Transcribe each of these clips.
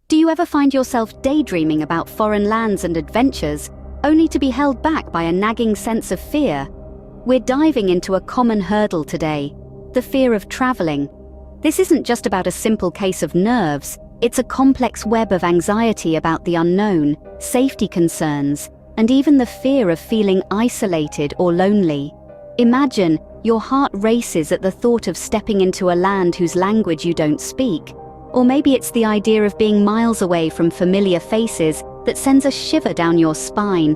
Do you ever find yourself daydreaming about foreign lands and adventures, only to be held back by a nagging sense of fear? We're diving into a common hurdle today, the fear of traveling. This isn't just about a simple case of nerves, it's a complex web of anxiety about the unknown, safety concerns, and even the fear of feeling isolated or lonely. Imagine, your heart races at the thought of stepping into a land whose language you don't speak. Or maybe it's the idea of being miles away from familiar faces that sends a shiver down your spine.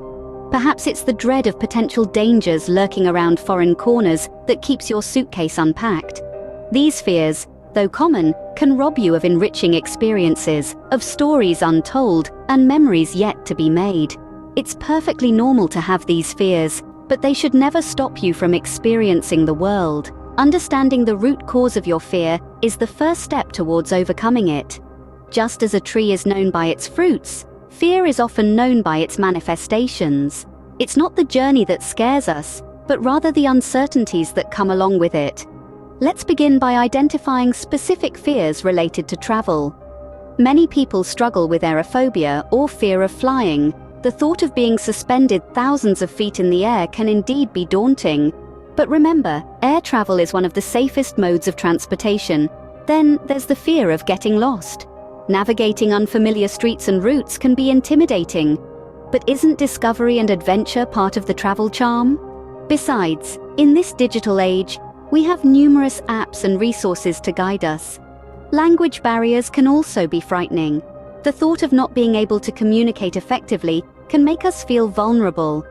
Perhaps it's the dread of potential dangers lurking around foreign corners that keeps your suitcase unpacked. These fears, though common, can rob you of enriching experiences, of stories untold, and memories yet to be made. It's perfectly normal to have these fears, but they should never stop you from experiencing the world. Understanding the root cause of your fear is the first step towards overcoming it. Just as a tree is known by its fruits, fear is often known by its manifestations. It's not the journey that scares us, but rather the uncertainties that come along with it. Let's begin by identifying specific fears related to travel. Many people struggle with aerophobia or fear of flying. The thought of being suspended thousands of feet in the air can indeed be daunting. But remember, air travel is one of the safest modes of transportation. Then there's the fear of getting lost. Navigating unfamiliar streets and routes can be intimidating. But isn't discovery and adventure part of the travel charm? Besides, in this digital age, we have numerous apps and resources to guide us. Language barriers can also be frightening. The thought of not being able to communicate effectively can make us feel vulnerable.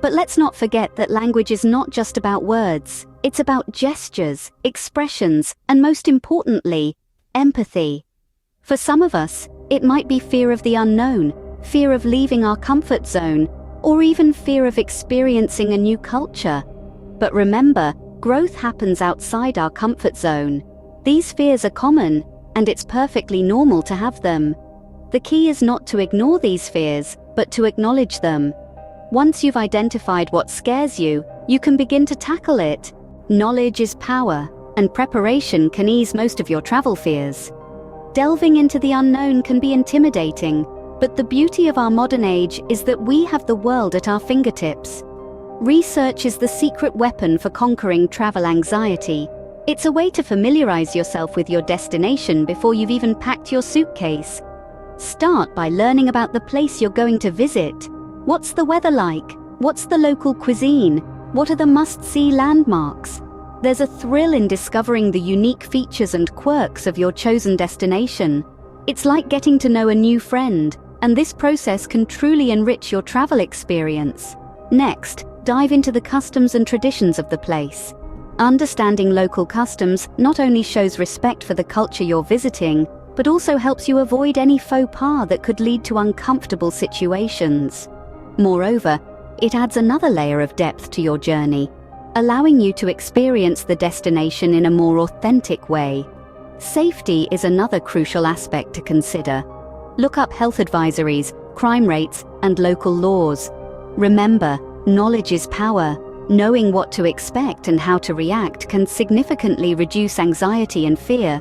But let's not forget that language is not just about words. It's about gestures, expressions, and most importantly, empathy. For some of us, it might be fear of the unknown, fear of leaving our comfort zone, or even fear of experiencing a new culture. But remember, growth happens outside our comfort zone. These fears are common, and it's perfectly normal to have them. The key is not to ignore these fears, but to acknowledge them. Once you've identified what scares you, you can begin to tackle it. Knowledge is power, and preparation can ease most of your travel fears. Delving into the unknown can be intimidating, but the beauty of our modern age is that we have the world at our fingertips. Research is the secret weapon for conquering travel anxiety. It's a way to familiarize yourself with your destination before you've even packed your suitcase. Start by learning about the place you're going to visit. What's the weather like? What's the local cuisine? What are the must-see landmarks? There's a thrill in discovering the unique features and quirks of your chosen destination. It's like getting to know a new friend, and this process can truly enrich your travel experience. Next, dive into the customs and traditions of the place. Understanding local customs not only shows respect for the culture you're visiting, but also helps you avoid any faux pas that could lead to uncomfortable situations. Moreover, it adds another layer of depth to your journey, allowing you to experience the destination in a more authentic way. Safety is another crucial aspect to consider. Look up health advisories, crime rates, and local laws. Remember, knowledge is power. Knowing what to expect and how to react can significantly reduce anxiety and fear.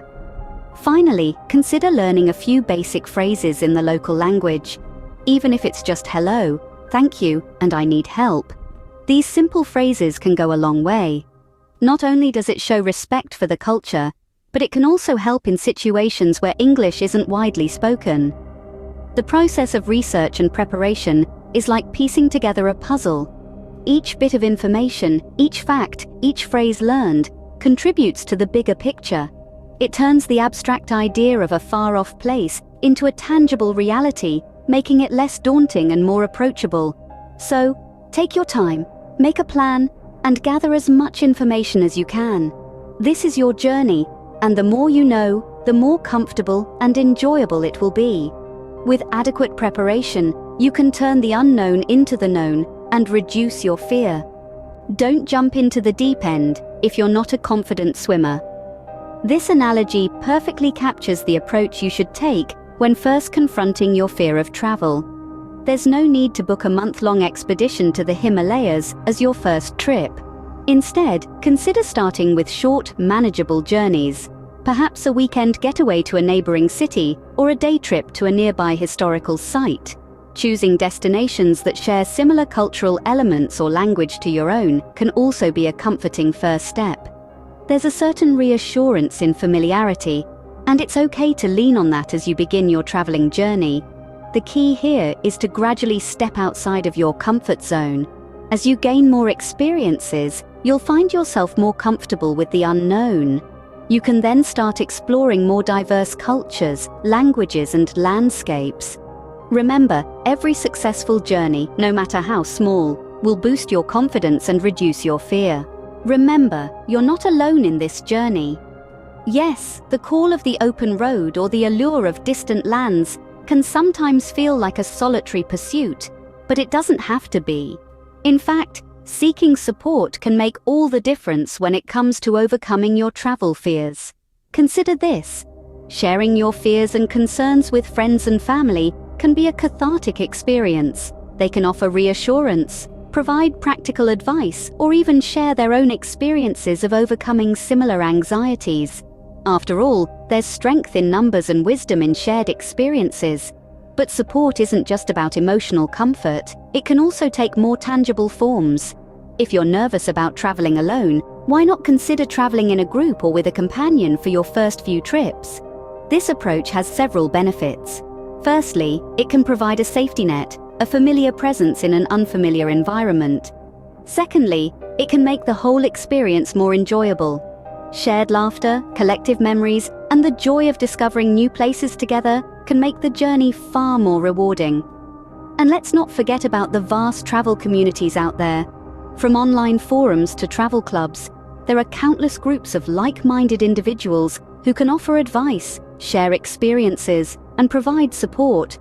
Finally, consider learning a few basic phrases in the local language. Even if it's just hello, thank you, and I need help. These simple phrases can go a long way. Not only does it show respect for the culture, but it can also help in situations where English isn't widely spoken. The process of research and preparation is like piecing together a puzzle. Each bit of information, each fact, each phrase learned, contributes to the bigger picture. It turns the abstract idea of a far-off place into a tangible reality, making it less daunting and more approachable. So, take your time, make a plan, and gather as much information as you can. This is your journey, and the more you know, the more comfortable and enjoyable it will be. With adequate preparation, you can turn the unknown into the known and reduce your fear. Don't jump into the deep end if you're not a confident swimmer. This analogy perfectly captures the approach you should take when first confronting your fear of travel. There's no need to book a month-long expedition to the Himalayas as your first trip. Instead, consider starting with short, manageable journeys. Perhaps a weekend getaway to a neighboring city or a day trip to a nearby historical site. Choosing destinations that share similar cultural elements or language to your own can also be a comforting first step. There's a certain reassurance in familiarity, and it's okay to lean on that as you begin your traveling journey. The key here is to gradually step outside of your comfort zone. As you gain more experiences, you'll find yourself more comfortable with the unknown. You can then start exploring more diverse cultures, languages, and landscapes. Remember, every successful journey, no matter how small, will boost your confidence and reduce your fear. Remember, you're not alone in this journey. Yes, the call of the open road or the allure of distant lands can sometimes feel like a solitary pursuit, but it doesn't have to be. In fact, seeking support can make all the difference when it comes to overcoming your travel fears. Consider this: sharing your fears and concerns with friends and family can be a cathartic experience. They can offer reassurance, provide practical advice, or even share their own experiences of overcoming similar anxieties. After all, there's strength in numbers and wisdom in shared experiences. But support isn't just about emotional comfort, it can also take more tangible forms. If you're nervous about traveling alone, why not consider traveling in a group or with a companion for your first few trips? This approach has several benefits. Firstly, it can provide a safety net, a familiar presence in an unfamiliar environment. Secondly, it can make the whole experience more enjoyable. Shared laughter, collective memories, and the joy of discovering new places together can make the journey far more rewarding. And let's not forget about the vast travel communities out there. From online forums to travel clubs, there are countless groups of like-minded individuals who can offer advice, share experiences, and provide support.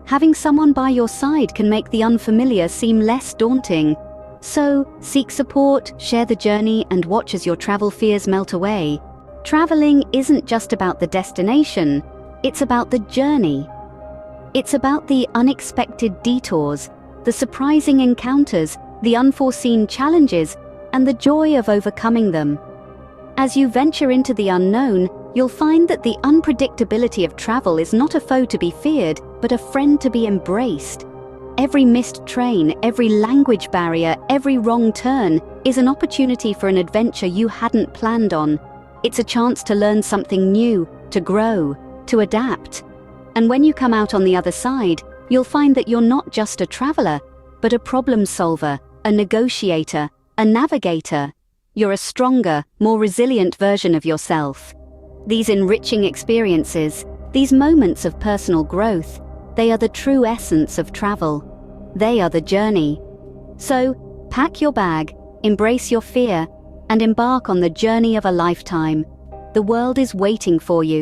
Having someone by your side can make the unfamiliar seem less daunting. So, seek support, share the journey, and watch as your travel fears melt away. Traveling isn't just about the destination, it's about the journey. It's about the unexpected detours, the surprising encounters, the unforeseen challenges, and the joy of overcoming them. As you venture into the unknown, you'll find that the unpredictability of travel is not a foe to be feared, but a friend to be embraced. Every missed train, every language barrier, every wrong turn is an opportunity for an adventure you hadn't planned on. It's a chance to learn something new, to grow, to adapt. And when you come out on the other side, you'll find that you're not just a traveler, but a problem solver, a negotiator, a navigator. You're a stronger, more resilient version of yourself. These enriching experiences, these moments of personal growth, they are the true essence of travel. They are the journey. So, pack your bag, embrace your fear, and embark on the journey of a lifetime. The world is waiting for you.